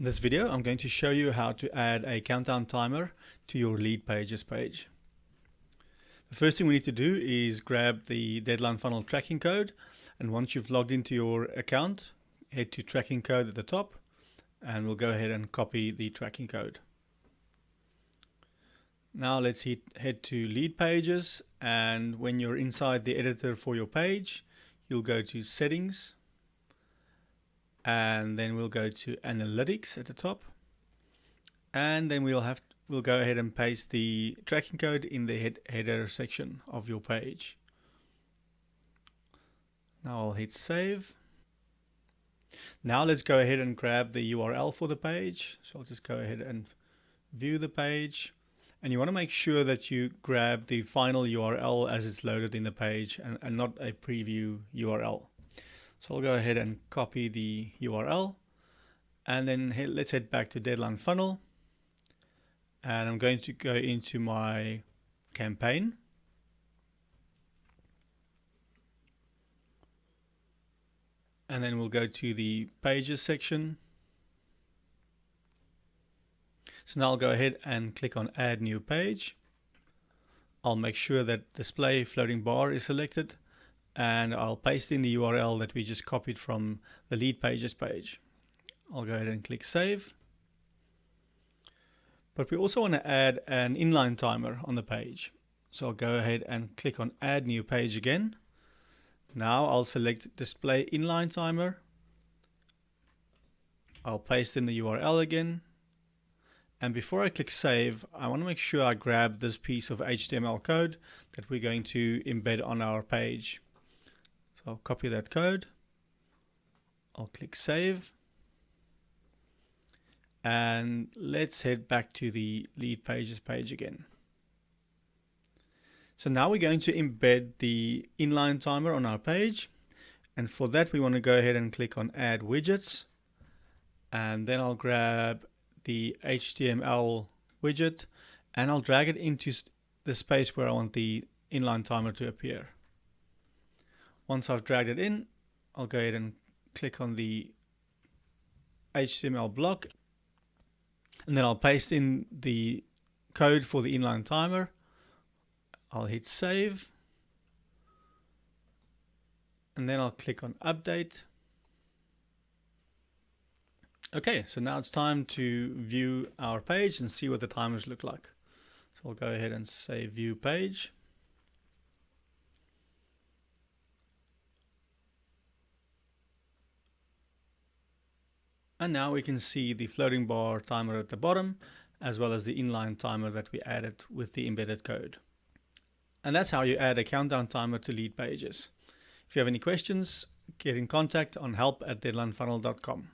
In this video, I'm going to show you how to add a countdown timer to your Leadpages page. The first thing we need to do is grab the deadline funnel tracking code, and once you've logged into your account, head to tracking code at the top, and we'll go ahead and copy the tracking code. Now let's head to Leadpages, and when you're inside the editor for your page, you'll go to Settings, and then we'll go to Analytics at the top, and then we'll go ahead and paste the tracking code in the header section of your page. Now I'll hit save. Now let's go ahead and grab the URL for the page. So I'll just go ahead and view the page, and you want to make sure that you grab the final URL as it's loaded in the page and not a preview URL. So I'll go ahead and copy the URL, and then let's head back to Deadline Funnel, and I'm going to go into my campaign, and then we'll go to the Pages section. So now I'll go ahead and click on Add New Page. I'll make sure that Display Floating Bar is selected, and I'll paste in the URL that we just copied from the Leadpages page. I'll go ahead and click Save. But we also want to add an inline timer on the page. So I'll go ahead and click on Add New Page again. Now I'll select Display Inline Timer. I'll paste in the URL again. And before I click Save, I want to make sure I grab this piece of HTML code that we're going to embed on our page. So I'll copy that code, I'll click Save, and let's head back to the Leadpages page again. So now we're going to embed the inline timer on our page, and for that we want to go ahead and click on Add Widgets, and then I'll grab the HTML widget and I'll drag it into the space where I want the inline timer to appear. Once I've dragged it in, I'll go ahead and click on the HTML block, and then I'll paste in the code for the inline timer. I'll hit save, and then I'll click on update. Okay, so now it's time to view our page and see what the timers look like. So I'll go ahead and say view page. And now we can see the floating bar timer at the bottom, as well as the inline timer that we added with the embedded code. And that's how you add a countdown timer to Leadpages. If you have any questions, get in contact on help@deadlinefunnel.com.